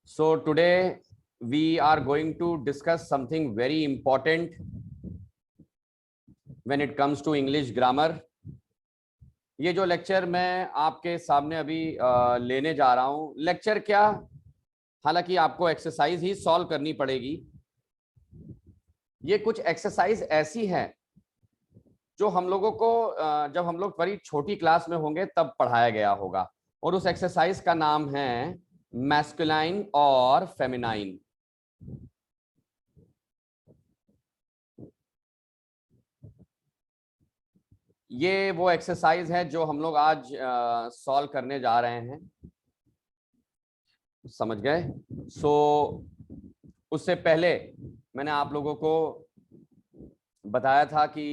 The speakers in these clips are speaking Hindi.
So today we are going to discuss something very important when it comes to English grammar. ये जो लेक्चर मैं आपके सामने अभी लेने जा रहा हूँ, लेक्चर क्या, हालांकि आपको एक्सरसाइज ही सॉल्व करनी पड़ेगी। ये कुछ एक्सरसाइज ऐसी हैं जो हम लोगों को जब हम लोग बड़ी छोटी क्लास में होंगे तब पढ़ाया गया होगा, और उस एक्सरसाइज का नाम है मैस्कुलाइन और फेमिनाइन। ये वो एक्सरसाइज है जो हम लोग आज सॉल्व करने जा रहे हैं, समझ गए। सो उससे पहले मैंने आप लोगों को बताया था कि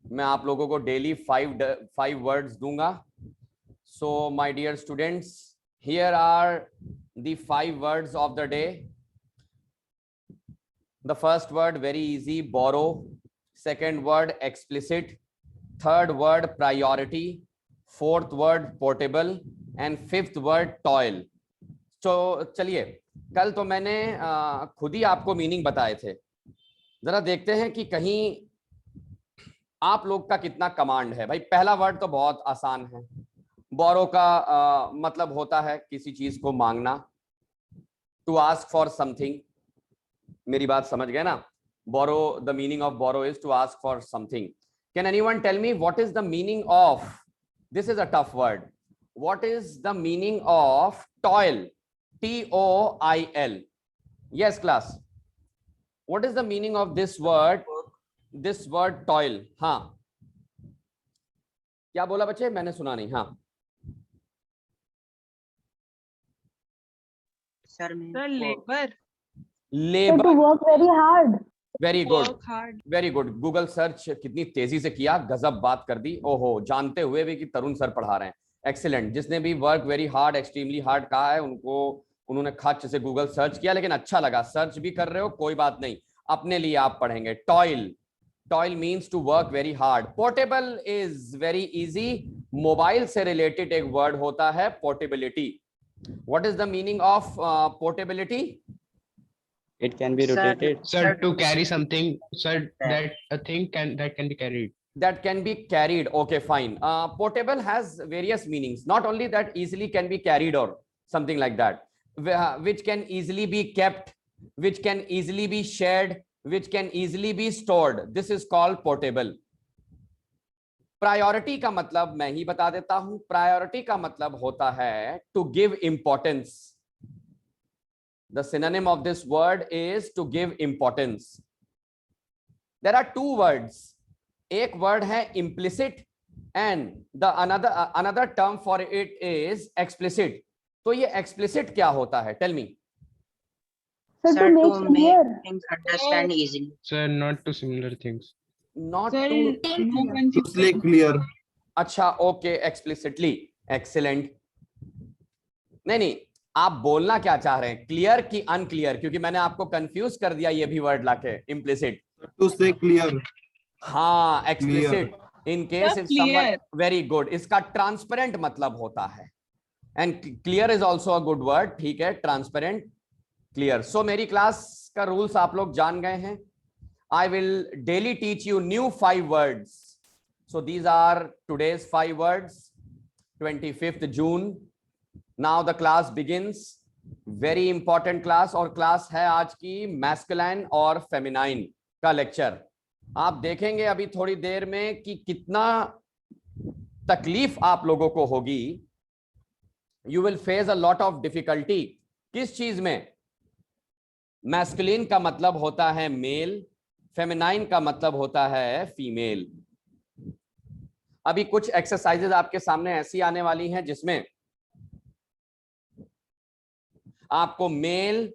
मैं आप लोगों को डेली फाइव वर्ड्स दूंगा। So my dear students, here are the 5 words of the day. The first word very easy, borrow. Second word explicit. Third word priority. Fourth word portable and fifth word toil. तो चलिए, कल तो मैंने खुद ही आपको मीनिंग बताए थे, जरा देखते हैं कि कहीं आप लोग का कितना कमांड है। भाई पहला वर्ड तो बहुत आसान है। बोरो का मतलब होता है किसी चीज को मांगना, टू आस्क फॉर समथिंग। मेरी बात समझ गए ना? Borrow, the meaning of borrow is to ask for something. Can anyone tell me what is the meaning of, this is a tough word, what is the meaning of toil? TOIL। Yes class, what is the meaning of this word toil? हाँ, क्या बोला बच्चे? मैंने सुना नहीं। हाँ sir labour. to work very hard. Very good, very good. Google search कितनी तेजी से किया, गजब बात कर दी। ओहो, जानते हुए भी कि तरुण सर पढ़ा रहे हैं। एक्सीलेंट। जिसने भी work very hard, extremely hard कहा है, उन्होंने खच से गूगल सर्च किया, लेकिन अच्छा लगा। सर्च भी कर रहे हो, कोई बात नहीं, अपने लिए आप पढ़ेंगे। Toil, toil means to work very hard. Portable is very easy, mobile से रिलेटेड एक वर्ड होता है portability. What is the meaning of portability? It can be rotated. Sir, to carry something, sir, that a thing that can be carried. That can be carried. Okay, fine. Portable has various meanings. Not only that, easily can be carried or something like that, which can easily be kept, which can easily be shared, which can easily be stored. This is called portable. Priority का मतलब मैं ही बता देता हूं। प्रायोरिटी का मतलब होता है to give importance. The synonym of this word is to give importance. There are two words. एक वर्ड है implicit and the another term for it is explicit. तो ये explicit क्या होता है? Tell me. Sir, to make things understand easily. Sir, not to similar things. Not Sir, to no clear. अच्छा, okay, explicitly. Excellent. नहीं, आप बोलना क्या चाह रहे हैं, क्लियर कि अनक्लियर? क्योंकि मैंने आपको कंफ्यूज कर दिया ये भी वर्ड लाके, इम्प्लिसिट। To say clear. हाँ, explicit. In case if someone, very good. इसका ट्रांसपेरेंट मतलब होता है, and clear is also a good word. ठीक है, ट्रांसपेरेंट, क्लियर। सो मेरी क्लास का रूल्स आप लोग जान गए हैं। I will daily teach you new 5 words. So these are today's 5 words, 25th June. Now the class begins. Very important class, और क्लास है आज की मैस्कुलाइन और फेमिनाइन का लेक्चर। आप देखेंगे अभी थोड़ी देर में कि कितना तकलीफ आप लोगों को होगी। You will face a lot of difficulty. किस चीज में? मैस्कुलिन का मतलब होता है मेल, फेमिनाइन का मतलब होता है फीमेल। अभी कुछ एक्सरसाइजेज आपके सामने ऐसी आने वाली हैं जिसमें आपको मेल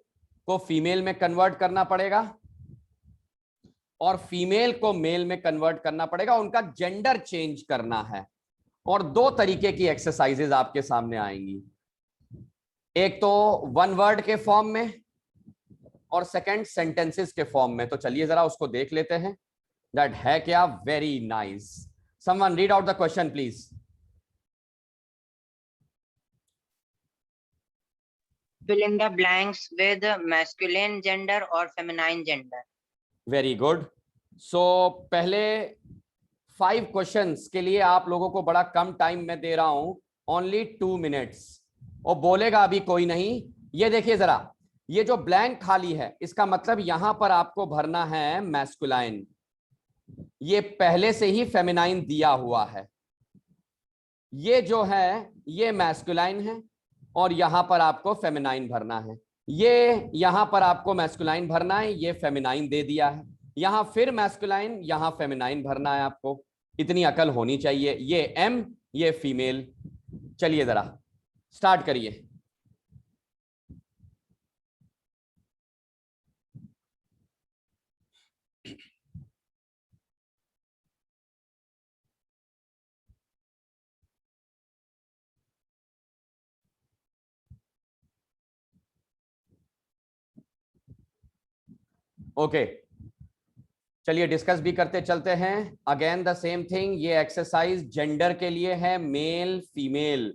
को फीमेल में कन्वर्ट करना पड़ेगा और फीमेल को मेल में कन्वर्ट करना पड़ेगा, उनका जेंडर चेंज करना है। और 2 तरीके की एक्सरसाइजेज आपके सामने आएंगी, एक तो 1 word के फॉर्म में और सेकंड सेंटेंसेस के फॉर्म में। तो चलिए जरा उसको देख लेते हैं। दैट है क्या? Very nice. Someone read out the question please. fill in the blanks with masculine gender or feminine gender. Very good. So पहले 5 क्वेश्चंस के लिए आप लोगों को बड़ा कम टाइम में दे रहा हूं, ओनली 2 मिनट्स. और बोलेगा अभी कोई नहीं. ये देखिए जरा, ये जो ब्लैंक खाली है इसका मतलब यहां पर आपको भरना है मैस्कुलाइन. ये पहले से ही फेमिनाइन दिया हुआ है. ये जो है ये मैस्कुलाइन है और यहां पर आपको फेमिनाइन भरना है. ये यहां पर आपको मैस्कुलाइन भरना है, ये फेमिनाइन दे दिया है. यहां फिर मैस्कुलाइन, यहां फेमिनाइन भरना है आपको. इतनी अकल होनी चाहिए. ये एम, ये फीमेल. चलिए जरा स्टार्ट करिए. ओके चलिए डिस्कस भी करते चलते हैं. Again the same thing. ये एक्सरसाइज जेंडर के लिए है, मेल फीमेल.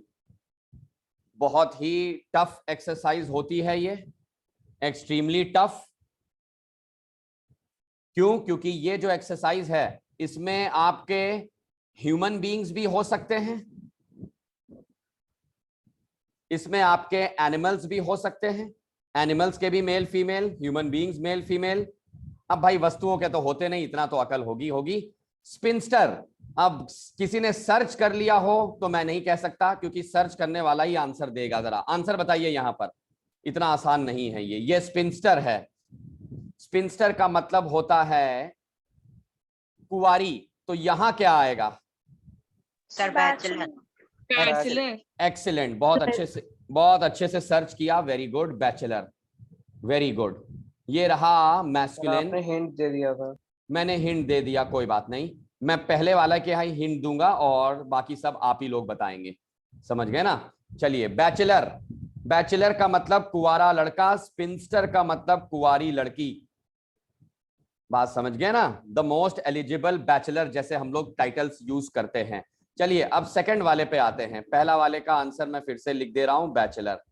बहुत ही टफ एक्सरसाइज होती है ये, एक्सट्रीमली टफ. क्यों? क्योंकि ये जो एक्सरसाइज है इसमें आपके ह्यूमन बीइंग्स भी हो सकते हैं, इसमें आपके एनिमल्स भी हो सकते हैं. एनिमल्स के भी male female, human beings male female. अब भाई वस्तुओं के तो होते नहीं, इतना तो अकल होगी. स्पिंस्टर, अब किसी ने सर्च कर लिया हो तो मैं नहीं कह सकता, क्योंकि सर्च करने वाला ही आंसर देगा. जरा आंसर बताइए. यहां पर इतना आसान नहीं है ये स्पिंस्टर है. स्पिंस्टर का मतलब होता है कुंवारी. तो यहां क्या आएगा? Sir bachelor. एक्सीलेंट. बहुत अच्छे से सर्च किया. Very good. Bachelor. Very good. ये रहा मैस्कुलिन. आपने हिंट दे दिया था. मैंने हिंट दे दिया, कोई बात नहीं. मैं पहले वाला के यहाँ हिंट दूंगा और बाकी सब आप ही लोग बताएंगे. समझ गए ना? चलिए बैचलर. बैचलर का मतलब कुंवारा लड़का, स्पिंस्टर का मतलब कुंवारी लड़की. बात समझ गए ना? द मोस्ट एलिजिबल बैचलर जैसे हम लोग टाइटल्स यूज करते हैं. चलिए अब सेकंड वाले पे आते हैं. पहला वाले का आंसर मैं फिर से लिख दे रहा हूं, बैचलर.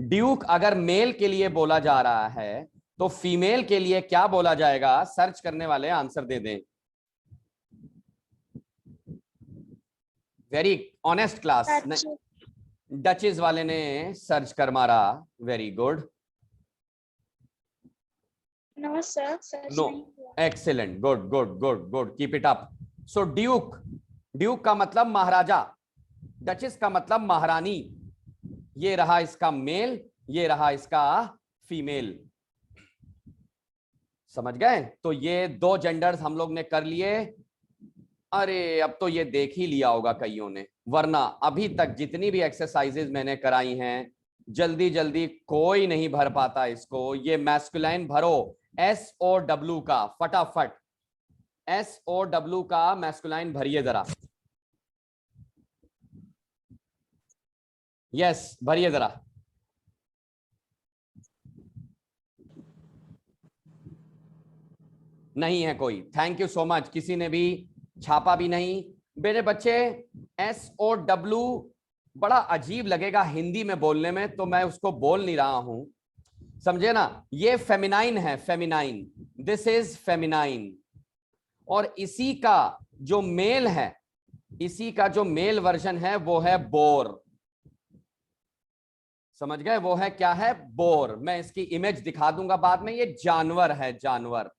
ड्यूक अगर मेल के लिए बोला जा रहा है तो फीमेल के लिए क्या बोला जाएगा? सर्च करने वाले आंसर दे दें. Very honest class. डचेस वाले ने सर्च कर मारा. Very good. No, sir. No. Excellent. Good good good good. Keep it up. So duke, duke का मतलब महाराजा, डचेस का मतलब महारानी. ये रहा इसका मेल, ये रहा इसका फीमेल. समझ गए? तो ये 2 जेंडर्स हम लोग ने कर लिए. अरे अब तो ये देख ही लिया होगा कईयों ने, वरना अभी तक जितनी भी एक्सरसाइजेज मैंने कराई हैं जल्दी जल्दी कोई नहीं भर पाता इसको. ये मैस्कुलाइन भरो, SOW का फटाफट. SOW का मैस्कुलाइन भरिए जरा. यस भरिए जरा. नहीं है कोई. Thank you so much. किसी ने भी छापा भी नहीं. मेरे बच्चे SOW बड़ा अजीब लगेगा हिंदी में बोलने में, तो मैं उसको बोल नहीं रहा हूं. समझे ना? ये फेमिनाइन है, फेमिनाइन. This is feminine. और इसी का जो मेल है, इसी का जो मेल वर्जन है वो है बोर. समझ गए? वो है क्या है? बोर. मैं इसकी इमेज दिखा दूंगा बाद में. ये जानवर है, जानवर.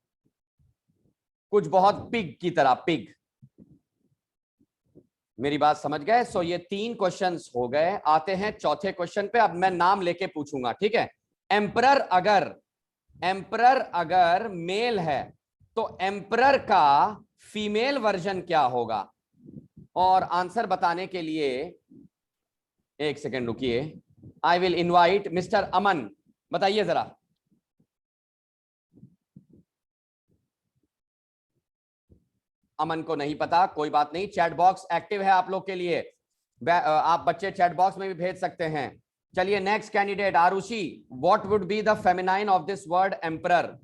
कुछ बहुत पिग की तरह, पिग. मेरी बात समझ गए? सो ये 3 क्वेश्चंस हो गए. आते हैं चौथे क्वेश्चन पे. अब मैं नाम लेके पूछूंगा, ठीक है? एम्परर अगर मेल है तो एम्परर का फीमेल वर्जन क्या होगा? और आंसर बताने के लिए 1 सेकेंड रुकिए. आई विल इनवाइट मिस्टर अमन. बताइए जरा. अमन को नहीं पता, कोई बात नहीं. चैट बॉक्स एक्टिव है आप लोग के लिए. आप बच्चे चैट बॉक्स में भी भेज सकते हैं. चलिए next candidate Aarushi. What would be the feminine of this word emperor?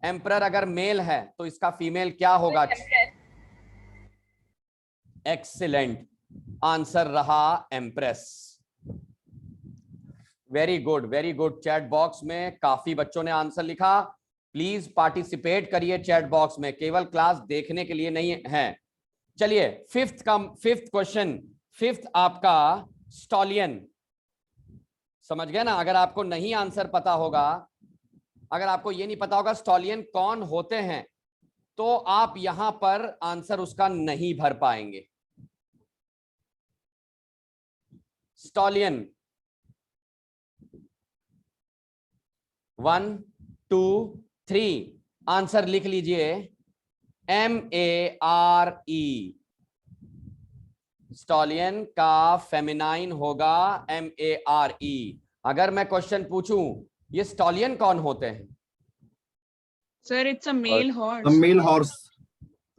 Emperor अगर मेल है तो इसका फीमेल क्या होगा? एक्सीलेंट. आंसर रहा empress. Very good. Chat box में काफी बच्चों ने आंसर लिखा। प्लीज पार्टिसिपेट करिए चैट बॉक्स में, केवल क्लास देखने के लिए नहीं है। चलिए फिफ्थ क्वेश्चन, फिफ्थ आपका स्टॉलियन। समझ गए ना? अगर आपको नहीं आंसर पता होगा, अगर आपको ये नहीं पता होगा स्टॉलियन कौन होते हैं, तो आप यहां पर आंसर उसका नहीं भर पाएंगे। स्टॉलियन 1 2 3 आंसर लिख लीजिए। MARE। स्टॉलियन का फेमिनाइन होगा MARE। अगर मैं क्वेश्चन पूछूं ये स्टॉलियन कौन होते हैं? Sir, it's a male horse. A male horse.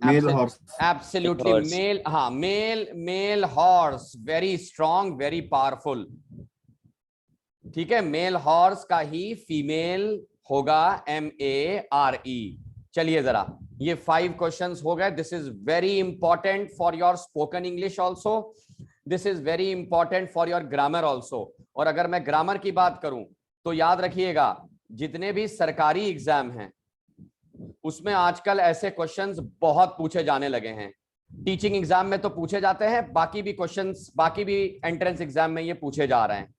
Male horse. Absolutely Horse. Male, हाँ male horse, very strong, very powerful. ठीक है, मेल हॉर्स का ही फीमेल होगा MARE। चलिए जरा, ये 5 क्वेश्चंस हो गए। This is very important for your spoken English also, this is very important for your grammar also. और अगर मैं ग्रामर की बात करूं तो याद रखिएगा, जितने भी सरकारी एग्जाम हैं उसमें आजकल ऐसे क्वेश्चंस बहुत पूछे जाने लगे हैं। टीचिंग एग्जाम में तो पूछे जाते हैं, बाकी भी क्वेश्चंस, बाकी भी एंट्रेंस एग्जाम में ये पूछे जा रहे हैं,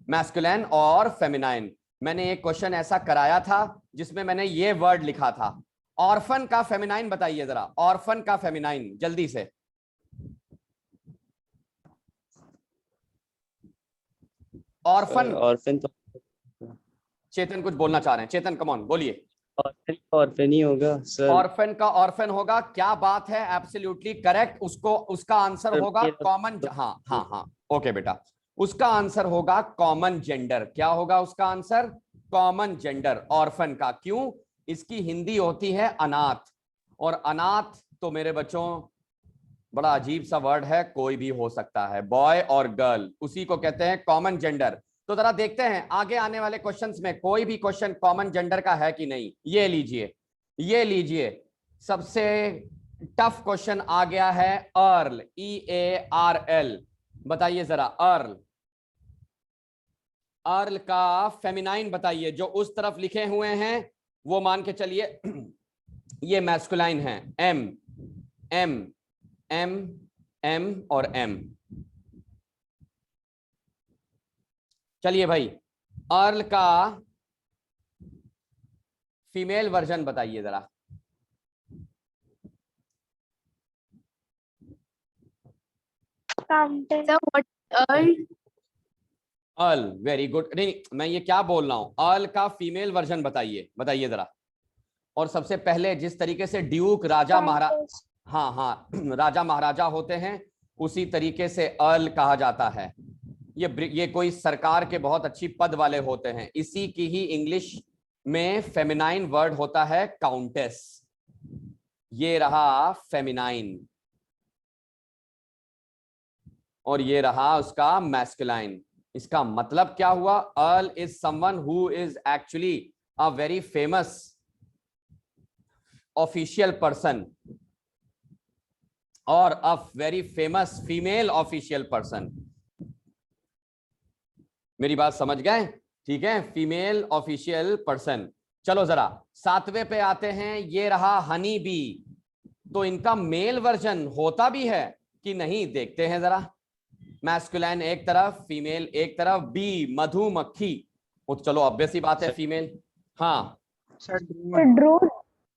मैस्कुलिन और फेमिनाइन। मैंने एक क्वेश्चन ऐसा कराया था जिसमें मैंने ये वर्ड लिखा था, ऑर्फन का फेमिनाइन बताइए जरा, ऑर्फन का फेमिनाइन जल्दी से। ऑर्फन। ऑर्फन तो चेतन कुछ बोलना चाह रहे हैं, चेतन कम ऑन बोलिए। ऑर्फन ही होगा सर। ऑर्फन का ऑर्फन होगा, क्या बात है, एब्सोल्युटली करेक्ट। उसको उसका आंसर होगा कॉमन, हाँ ओके बेटा, उसका आंसर होगा कॉमन जेंडर। क्या होगा उसका आंसर? कॉमन जेंडर ऑर्फन का। क्यों? इसकी हिंदी होती है अनाथ, और अनाथ तो मेरे बच्चों बड़ा अजीब सा वर्ड है, कोई भी हो सकता है, बॉय और गर्ल, उसी को कहते हैं कॉमन जेंडर। तो जरा देखते हैं आगे आने वाले क्वेश्चंस में कोई भी क्वेश्चन कॉमन जेंडर का है कि नहीं। ये लीजिए सबसे टफ क्वेश्चन आ गया है, अर्ल, EARL। बताइए जरा, अर्ल का फेमिनाइन बताइए। जो उस तरफ लिखे हुए हैं वो मान के चलिए ये मैस्कुलाइन है, M और M। चलिए भाई, अर्ल का फीमेल वर्जन बताइए जरा। Earl, very good. नहीं, मैं ये क्या बोल रहा हूं, अर्ल का फीमेल वर्जन बताइए जरा। और सबसे पहले जिस तरीके से ड्यूक राजा राजा महाराजा होते हैं, उसी तरीके से अर्ल कहा जाता है। ये कोई सरकार के बहुत अच्छी पद वाले होते हैं। इसी की ही इंग्लिश में फेमिनाइन वर्ड होता है काउंटेस। ये रहा फेमिनाइन और ये रहा उसका मैस्कुलाइन। इसका मतलब क्या हुआ? Earl is someone who is actually a very famous official person और a very famous female official person. मेरी बात समझ गए? ठीक है, फीमेल ऑफिशियल पर्सन। चलो जरा 7वें पे आते हैं, ये रहा हनी बी। तो इनका मेल वर्जन होता भी है कि नहीं, देखते हैं जरा। मैस्कुलाइन एक तरफ, फीमेल एक तरफ, बी मधुमक्खी। तो चलो ऑब्वियस ही बात है फीमेल। हाँ, ड्रोन।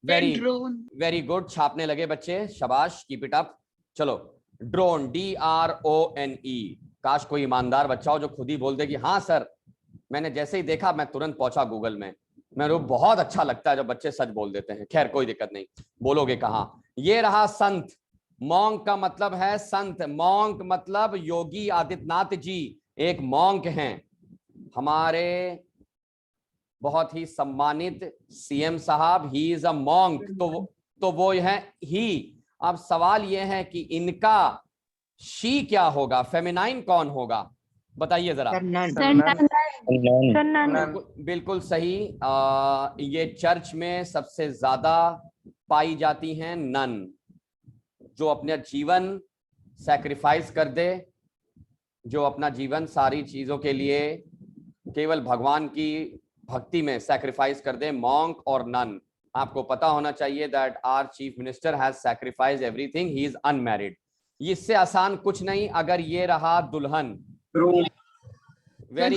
वेरी गुड, छापने लगे बच्चे, शाबाश, कीप इट अप। चलो ड्रोन, DRONE। काश कोई ईमानदार बच्चा हो जो खुद ही बोल दे कि हाँ सर, मैंने जैसे ही देखा मैं तुरंत पहुंचा गूगल में। मेरे को बहुत अच्छा लगता है जब बच्चे सच बोल देते हैं। खैर कोई दिक्कत नहीं, बोलोगे कहाँ। ये रहा संत। मॉन्क का मतलब है संत, मॉन्क मतलब योगी आदित्यनाथ जी एक मॉन्क हैं, हमारे बहुत ही सम्मानित CM साहब, ही इज अ मॉन्क। तो वो है ही। अब सवाल ये है कि इनका शी क्या होगा, फेमिनाइन कौन होगा, बताइए जरा। बिल्कुल सही। ये चर्च में सबसे ज्यादा पाई जाती हैं नन, जो अपना जीवन सैक्रिफाइस कर दे, जो अपना जीवन सारी चीजों के लिए केवल भगवान की भक्ति में सैक्रिफाइस कर दे, मॉन्क और नन। आपको पता होना चाहिए that our chief minister has sacrifice everything, he is unmarried. इससे आसान कुछ नहीं। अगर ये रहा दुल्हन, वेरी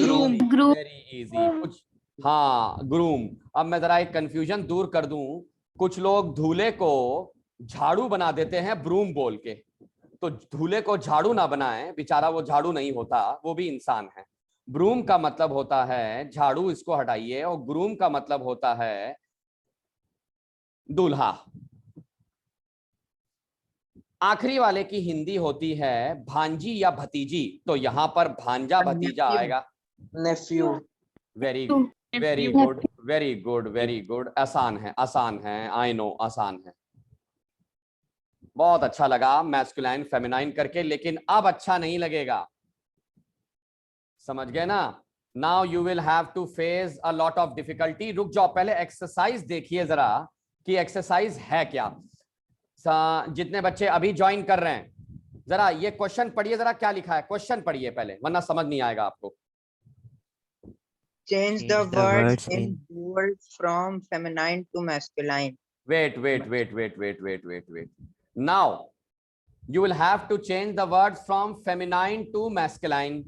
इजी कुछ, हाँ ग्रूम। अब मैं जरा एक कंफ्यूजन दूर कर दूं, कुछ लोग दूल्हे को झाड़ू बना देते हैं ब्रूम बोल के, तो दूल्हे को झाड़ू ना बनाएं, बेचारा वो झाड़ू नहीं होता, वो भी इंसान है। ब्रूम का मतलब होता है झाड़ू, इसको हटाइए, और ग्रूम का मतलब होता है दूल्हा। आखिरी वाले की हिंदी होती है भांजी या भतीजी, तो यहां पर भांजा भतीजा आएगा। Nephew. Very good, very good, very good. आसान है, आसान है, आई नो आसान है। बहुत अच्छा लगा मैस्कुलाइन फेमिनाइन करके, लेकिन अब अच्छा नहीं लगेगा, समझ गए ना? Now you will have to face a lot of difficulty. रुक जाओ, पहले एक्सरसाइज देखिए जरा कि एक्सरसाइज है क्या। जितने बच्चे अभी ज्वाइन कर रहे हैं, जरा ये क्वेश्चन पढ़िए, जरा क्या लिखा है क्वेश्चन पढ़िए पहले, वरना समझ नहीं आएगा आपको। Change the words in bold from feminine to masculine. Wait. Now you will have to change the words from feminine to masculine.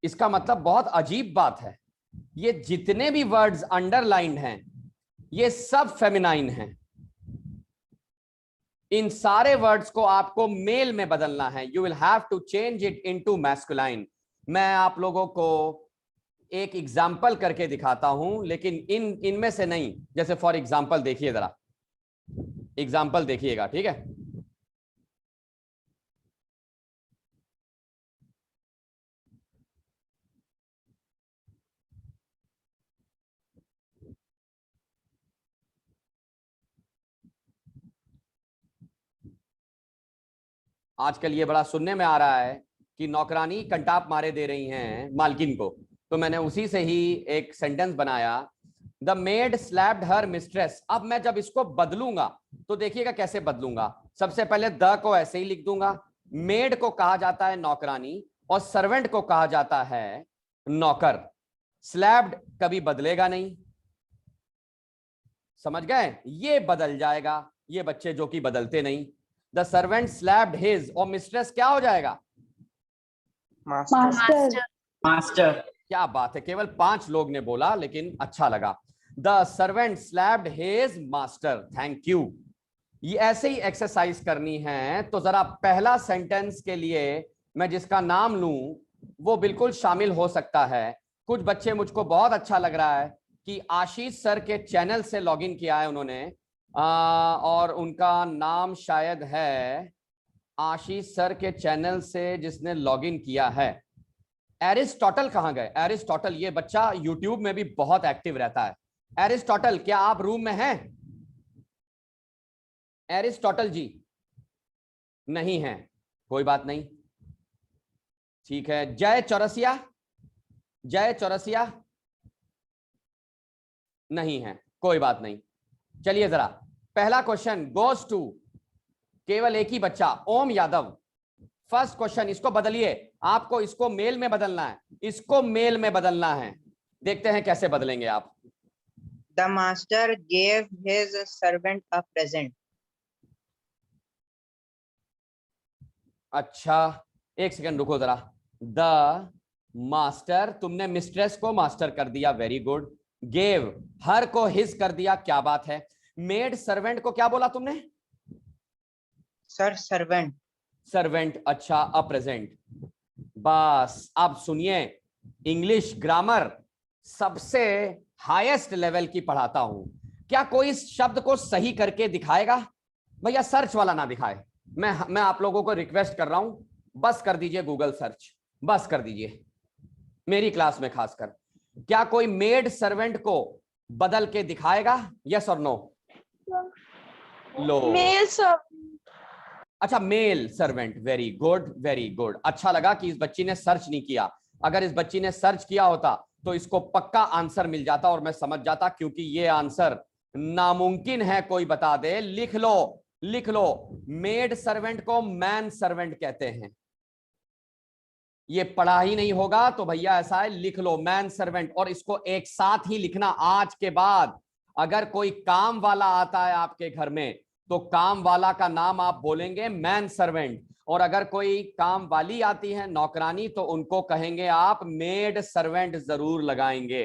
इसका मतलब बहुत अजीब बात है, ये जितने भी वर्ड्स अंडरलाइंड हैं ये सब फेमिनाइन हैं। इन सारे वर्ड्स को आपको मेल में बदलना है। You will have to change it into masculine. मैं आप लोगों को एक एग्जाम्पल करके दिखाता हूं, लेकिन इनमें से नहीं। जैसे फॉर एग्जाम्पल देखिए, जरा एग्जाम्पल देखिएगा, ठीक है? आजकल ये बड़ा सुनने में आ रहा है कि नौकरानी कंटाप मारे दे रही हैं मालकिन को, तो मैंने उसी से ही एक सेंटेंस बनाया, the made slapped her mistress. अब मैं जब इसको बदलूंगा तो देखिएगा कैसे बदलूंगा। सबसे पहले द को ऐसे ही लिख दूंगा। मेड को कहा जाता है नौकरानी और सर्वेंट को कहा जाता है नौकर। स्लैप्ड कभी बदलेगा नहीं, समझ गए? ये बदल जाएगा, ये बच्चे जो कि बदलते नहीं। द सर्वेंट स्लैप्ड हिज, और मिस्ट्रेस क्या हो जाएगा? मास्टर। क्या बात है, केवल 5 लोग ने बोला, लेकिन अच्छा लगा। The servant slapped his master. Thank you. ये ऐसे ही एक्सरसाइज करनी है। तो जरा पहला सेंटेंस के लिए मैं जिसका नाम लूं वो बिल्कुल शामिल हो सकता है। कुछ बच्चे, मुझको बहुत अच्छा लग रहा है कि आशीष सर के चैनल से लॉगिन किया है उन्होंने, और उनका नाम शायद है आशीष सर के चैनल से जिसने लॉगिन किया है। एरिस्टोटल कहाँ गए? एरिस्टोटल, ये बच्चा यूट्यूब में भी बहुत एक्टिव रहता है। एरिस्टोटल, क्या आप रूम में हैं? एरिस्टोटल जी नहीं है, कोई बात नहीं, ठीक है। जय चौरसिया, जय चौरसिया नहीं है, कोई बात नहीं। चलिए जरा पहला क्वेश्चन गोज टू केवल एक ही बच्चा, ओम यादव। फर्स्ट क्वेश्चन, इसको बदलिए, आपको इसको मेल में बदलना है, इसको मेल में बदलना है। देखते हैं कैसे बदलेंगे आप। The master gave his servant a present. अच्छा एक सेकंड रुको जरा। द मास्टर, तुमने मिस्ट्रेस को मास्टर कर दिया, वेरी गुड। गेव, हर को हिज कर दिया, क्या बात है। मेड सर्वेंट को क्या बोला तुमने? Sir, servant. सर्वेंट, अच्छा, अ प्रेजेंट। बस अब सुनिए, इंग्लिश ग्रामर सबसे हाईएस्ट लेवल की पढ़ाता हूं। क्या कोई इस शब्द को सही करके दिखाएगा? भैया सर्च वाला ना दिखाए, मैं आप लोगों को रिक्वेस्ट कर रहा हूं, बस कर दीजिए गूगल सर्च, बस कर दीजिए, मेरी क्लास में खासकर। क्या कोई मेड सर्वेंट को बदल के दिखाएगा? यस और नो? लो, मेल सर्वेंट। अच्छा male servant, very good, very good. अच्छा लगा कि इस बच्ची ने सर्च नहीं किया। अगर इस बच्ची ने सर्च किया होता तो इसको पक्का आंसर मिल जाता और मैं समझ जाता, क्योंकि ये आंसर नामुमकिन है कोई बता दे। लिख लो, लिख लो, मेड सर्वेंट को मैन सर्वेंट कहते हैं। ये पढ़ा ही नहीं होगा तो भैया ऐसा है, लिख लो मैन सर्वेंट, और इसको एक साथ ही लिखना। आज के बाद अगर कोई काम वाला आता है आपके घर में तो काम वाला का नाम आप बोलेंगे मैन सर्वेंट, और अगर कोई काम वाली आती है नौकरानी तो उनको कहेंगे आप मेड सर्वेंट जरूर लगाएंगे।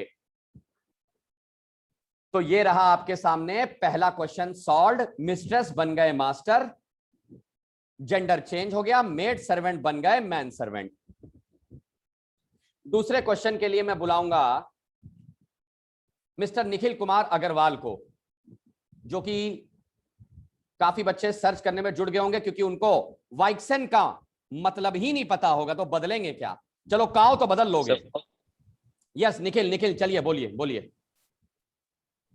तो ये रहा आपके सामने पहला क्वेश्चन सॉल्व्ड। मिस्ट्रेस बन गए मास्टर, जेंडर चेंज हो गया, मेड सर्वेंट बन गए मैन सर्वेंट। दूसरे क्वेश्चन के लिए मैं बुलाऊंगा मिस्टर निखिल कुमार अग्रवाल को, जो कि काफी बच्चे सर्च करने में जुड़ गए होंगे क्योंकि उनको वाइक्सन का मतलब ही नहीं पता होगा, तो बदलेंगे क्या? चलो काओ तो बदल लोगे। यस निखिल, निखिल चलिए बोलिए बोलिए।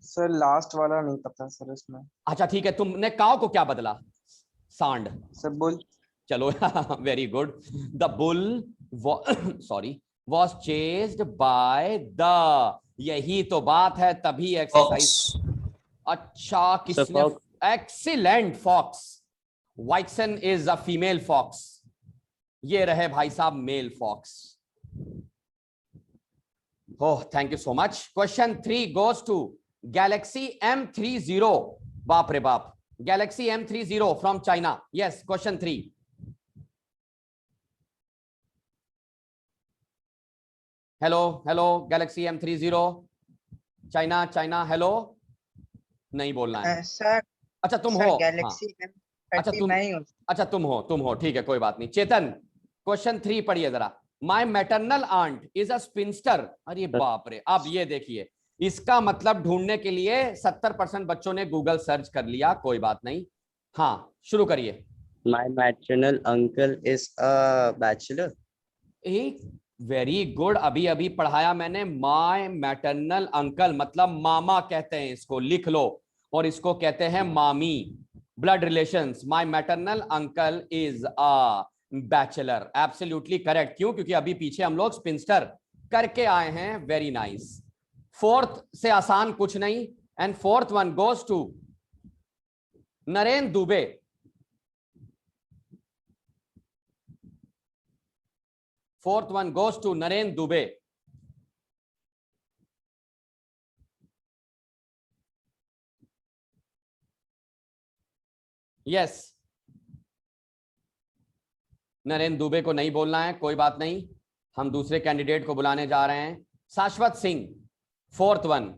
सर लास्ट वाला नहीं पता सर इसमें। अच्छा ठीक है, तुमने काओ को क्या बदला? सांड। Sir bull. चलो very good. The bull sorry was chased by the, यही तो बात है, तभी एक्सरसाइज। अच्छा किसने? Excellent, fox. Vixen is a female fox, ये रहे भाई साहब male fox. Oh thank you so much. Question 3 goes to Galaxy M30। बाप रे बाप, Galaxy M30 from China. Yes question 3। Hello hello, Galaxy M30 China, China hello, नहीं बोलना है सर। अच्छा तुम सर हो, गैलेक्सी अच्छा तुम, नहीं हूँ। अच्छा तुम हो, ठीक है कोई बात नहीं। चेतन क्वेश्चन 3 पढ़िए जरा। My maternal aunt is a spinster. अरे बाप रे, अब ये देखिए, इसका मतलब ढूंढने के लिए 70% बच्चों ने गूगल सर्च कर लिया, कोई बात नहीं। हाँ शुरू करिए। My maternal uncle is a bachelor. Very good, अभी अभी पढ़ाया मैंने। माय मैटरनल अंकल मतलब मामा कहते हैं इसको, लिख लो। और इसको कहते हैं मामी, blood relations. My maternal uncle is a bachelor, absolutely correct. क्यों? क्योंकि अभी पीछे हम लोग स्पिंस्टर करके आए हैं। Very nice. फोर्थ से आसान कुछ नहीं, and fourth one goes to Narendra Dubey. Fourth one goes to Narendra Dubey. Yes. Narendra Dubey को नहीं बोलना है, कोई बात नहीं, हम दूसरे कैंडिडेट को बुलाने जा रहे हैं। शाश्वत Singh, fourth one.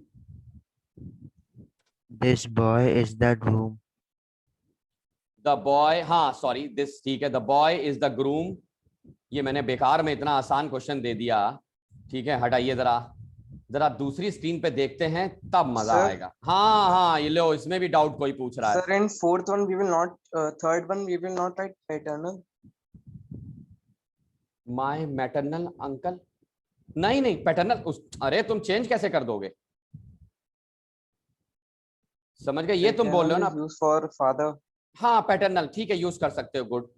This boy is the groom. The boy, हाँ सॉरी दिस, ठीक है, the boy is the groom. ये मैंने बेकार में इतना आसान क्वेश्चन दे दिया, ठीक है हटाइए जरा। जरा दूसरी स्क्रीन पे देखते हैं तब मजा आएगा। हाँ हाँ ये लो, इसमें भी डाउट कोई पूछ रहा है। Sir in fourth one we will not, third one we will not write paternal. My maternal uncle, नहीं नहीं पैटर्नल अरे तुम चेंज कैसे कर दोगे? समझ गए, ये तुम बोल रहे हो ना यूज फॉर फादर। हाँ पैटर्नल ठीक है, यूज कर सकते हो, गुड।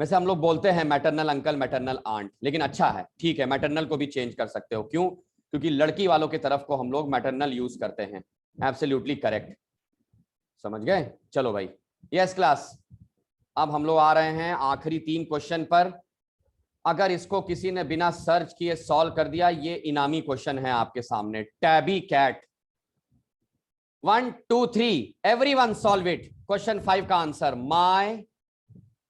वैसे हम लोग बोलते हैं मैटरनल अंकल, मैटरनल आंट, लेकिन अच्छा है, ठीक है मैटरनल को भी चेंज कर सकते हो। क्यों? क्योंकि लड़की वालों की तरफ को हम लोग मैटरनल यूज करते हैं। एब्सोल्युटली करेक्ट, समझ गए। चलो भाई, यस क्लास, अब हम लोग आ रहे हैं आखिरी 3 क्वेश्चन पर। अगर इसको किसी ने बिना सर्च किए सॉल्व कर दिया, ये इनामी क्वेश्चन है आपके सामने। Tabby cat, 1 2 3 everyone solve it. Question 5 का आंसर माय,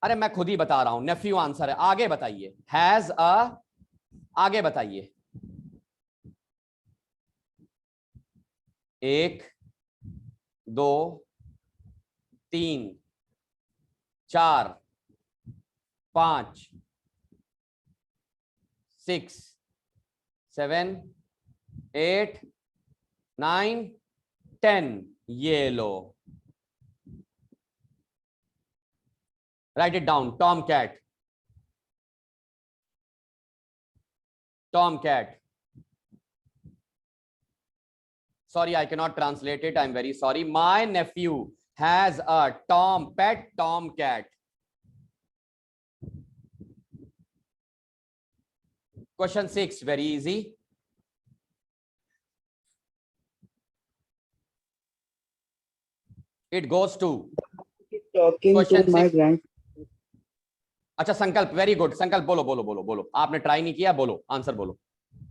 अरे मैं खुद ही बता रहा हूं, नेफ्यू आंसर है। आगे बताइए, हैज अ, आगे बताइए। 1 2 3 4 5 6 7 8 9 10, ये लो, write it down. Tomcat, tomcat. Sorry, I cannot translate it, I'm very sorry. My nephew has a pet tomcat. Question 6, very easy. It goes to Talking to question my 6. grand. अच्छा संकल्प, वेरी गुड संकल्प, बोलो बोलो बोलो बोलो, आपने ट्राई नहीं किया, बोलो आंसर बोलो।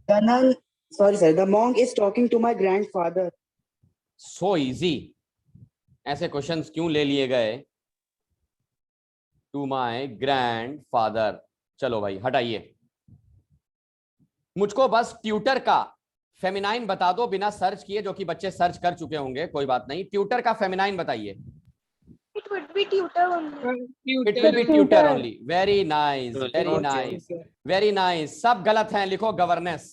Colonel, sorry sir, the monk is talking to my grandfather. So easy, ऐसे क्वेश्चंस क्यों ले लिए गए? To my grandfather. चलो भाई हटाइए, मुझको बस ट्यूटर का फेमिनाइन बता दो बिना सर्च किए, जो कि बच्चे सर्च कर चुके होंगे, कोई बात नहीं। ट्यूटर का फेमिनाइन बताइए। It would be tutor only. It will be tutor only. Very nice, very Okay, nice, sir. Very nice. सब गलत हैं, लिखो गवर्नेंस।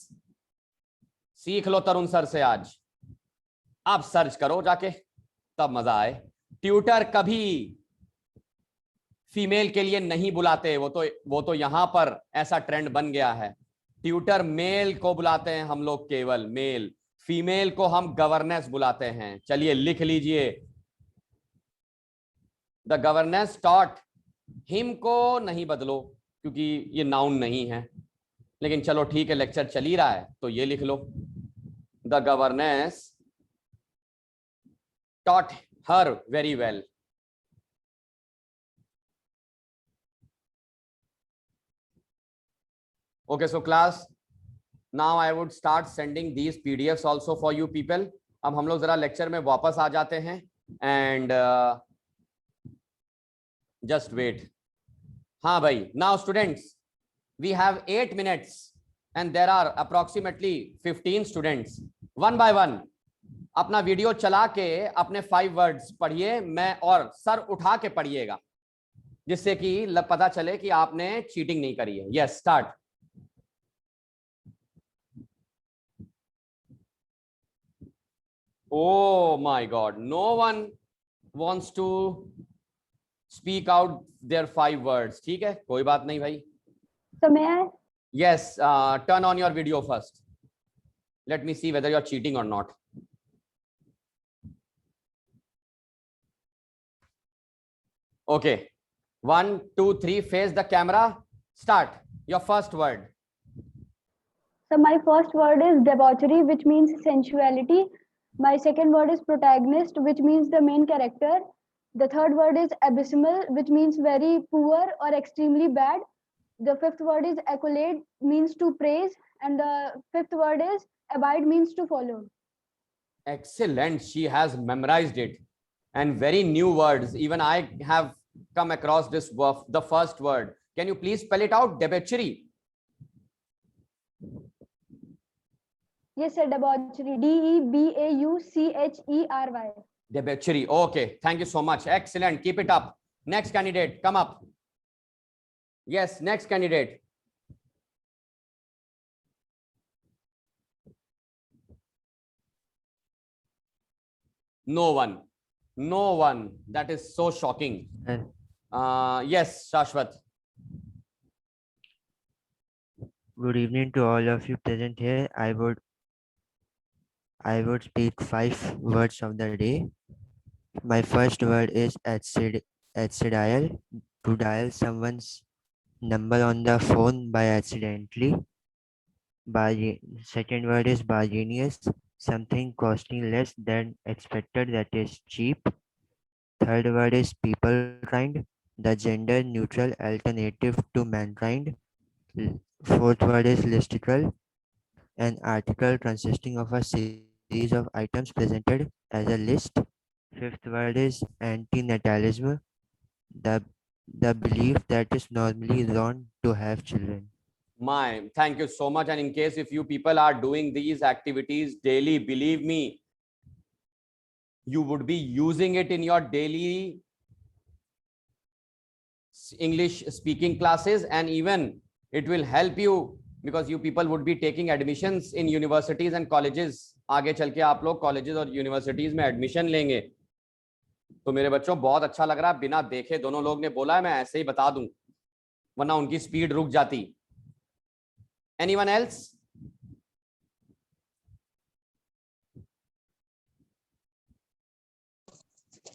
सीख लो तरुण सर से आज, आप सर्च करो जाके, तब मजा आए। ट्यूटर कभी फीमेल के लिए नहीं बुलाते, वो तो यहां पर ऐसा ट्रेंड बन गया है। ट्यूटर मेल को बुलाते हैं हम लोग, केवल मेल, फीमेल को हम गवर्नेंस बुलाते हैं। चलिए लिख लीजिए, द गवर्नेंस टॉट हिम को नहीं बदलो क्योंकि ये नाउन नहीं है, लेकिन चलो ठीक है, लेक्चर चल ही रहा है तो ये लिख लो, the governess taught her very well. Okay, so class, now I would start sending these PDFs also for you people. अब हम लोग जरा लेक्चर में वापस आ जाते हैं and just wait. हाँ भाई, now students, we have 8 minutes and there are approximately 15 students. One by one, अपना वीडियो चला के अपने 5 वर्ड्स पढ़िए, मैं और सर उठा के पढ़िएगा, जिससे कि पता चले कि आपने चीटिंग नहीं करी है। Yes, start. Oh my God, no one wants to speak out their 5 words. ठीक है, कोई बात नहीं भाई। So may I? Yes, turn on your video first. Let me see whether you are cheating or not. Okay, 1, 2, 3, face the camera. Start. Your first word. So my first word is debauchery, which means sensuality. My second word is protagonist, which means the main character. The third word is abysmal, which means very poor or extremely bad. The fifth word is accolade, means to praise. And the fifth word is abide, means to follow. Excellent. She has memorized it. And very new words. Even I have come across this word, the first word. Can you please spell it out? Debauchery. Yes, sir, debauchery. D-E-B-A-U-C-H-E-R-Y. Debauchery. Okay. Thank you so much. Excellent. Keep it up. Next candidate, come up. Yes, next candidate. No one. No one. That is so shocking. Yes, Shashwat. Good evening to all of you present here. I would speak 5 words of the day. My first word is acid dial, to dial someone's number on the phone by accidentally. Second word is bargenius, something costing less than expected, that is cheap. Third word is people kind, the gender neutral alternative to mankind. Fourth word is listicle, an article consisting of a series of items presented as a list. Fifth word is antinatalism, the belief that it's normally wrong to have children. Thank you so much. And in case if you people are doing these activities daily, believe me, you would be using it in your daily English speaking classes, and even it will help you because you people would be taking admissions in universities and colleges. आगे चल के आप लोग colleges और universities में admission लेंगे, तो मेरे बच्चों बहुत अच्छा लग रहा है। बिना देखे दोनों लोग ने बोला है, मैं ऐसे ही बता दूं, वरना उनकी स्पीड रुक जाती। Anyone else?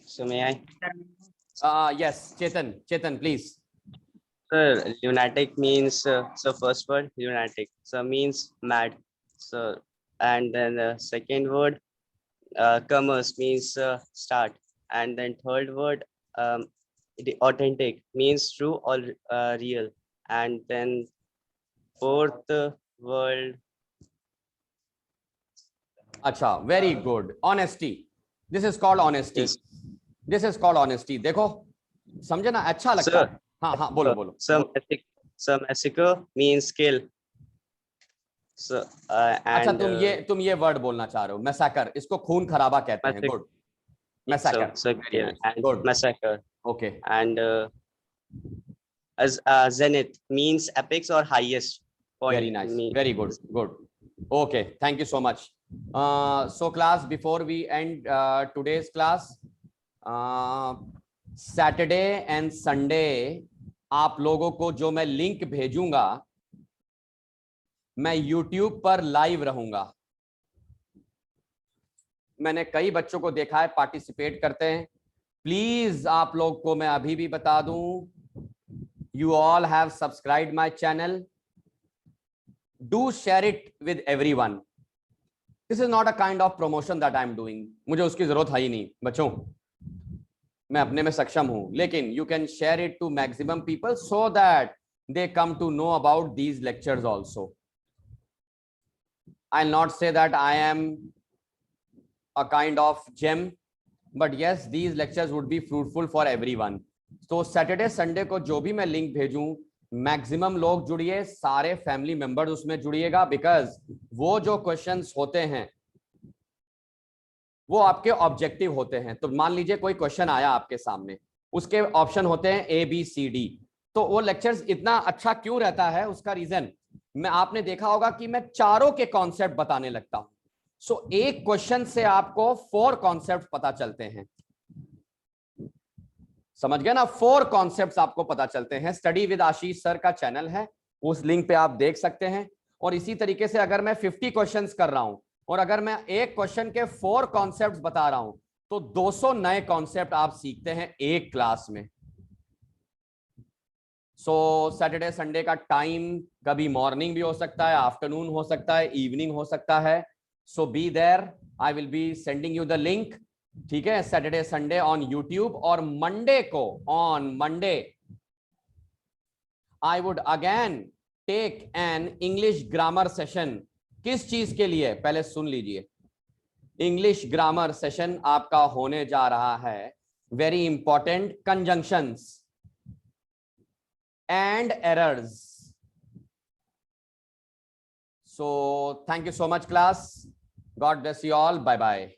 So may I? Yes, Chetan, please. Sir, lunatic means, so first word, lunatic. So means mad. So, and then the second word, commerce means start. And then third word, authentic means true or real. And then fourth word, अच्छा, very good. Honesty. This is called honesty. yes. This is called honesty. देखो, समझे ना, अच्छा लगता Sir, है. हाँ हाँ, बोलो बोलो. some massacre means kill. So अच्छा, and तुम ये वर्ड बोलना चाह रहे हो, मैसाकर. इसको खून खराबा कहते हैं. Good. मैसाकर. yeah, and Good. massacre. Okay. And as zenith means apex or highest point. Very nice. Very good. Good. Okay. Thank you so much. So class, before we end today's class, Saturday and Sunday आप लोगों को जो मैं लिंक भेजूंगा, मैं YouTube पर लाइव रहूंगा. मैंने कई बच्चों को देखा है पार्टिसिपेट करते हैं. प्लीज आप लोग को मैं अभी भी बता दूं, you all have subscribed my channel. Do share it with everyone. This is not a kind of promotion that I am doing. मुझे उसकी जरूरत है ही नहीं बच्चों, मैं अपने में सक्षम हूं, लेकिन you can share it to maximum people so that they come to know about these lectures also. I'll not say that I am a kind of gem, but yes, these lectures would be fruitful for everyone. तो सैटरडे संडे को जो भी मैं लिंक भेजूं, मैक्सिमम लोग जुड़िए, सारे फैमिली मेंबर्स उसमें जुड़िएगा, बिकॉज वो जो क्वेश्चंस होते हैं वो आपके ऑब्जेक्टिव होते हैं. तो मान लीजिए कोई क्वेश्चन आया आपके सामने, उसके ऑप्शन होते हैं ABCD. तो वो लेक्चर्स इतना अच्छा क्यों रहता है, उसका रीजन मैं, आपने देखा होगा कि मैं चारों के कॉन्सेप्ट बताने लगता हूं. सो एक क्वेश्चन से आपको 4 कॉन्सेप्ट पता चलते हैं. समझ गए ना, 4 कॉन्सेप्ट्स आपको पता चलते हैं. स्टडी विद आशीष सर का चैनल है, उस लिंक पे आप देख सकते हैं. और इसी तरीके से अगर मैं 50 क्वेश्चंस कर रहा हूं और अगर मैं एक क्वेश्चन के 4 कॉन्सेप्ट्स बता रहा हूं, तो 200 नए कॉन्सेप्ट आप सीखते हैं एक क्लास में. सो सैटरडे संडे का टाइम कभी मॉर्निंग भी हो सकता है, आफ्टरनून हो सकता है, इवनिंग हो सकता है. So be there, I will be sending you the link. ठीक है, सैटरडे संडे ऑन यूट्यूब. और मंडे को, on Monday I would again take an English grammar session. किस चीज के लिए, पहले सुन लीजिए. इंग्लिश ग्रामर सेशन आपका होने जा रहा है, very important, conjunctions and errors. So thank you so much class. God bless you all. Bye bye.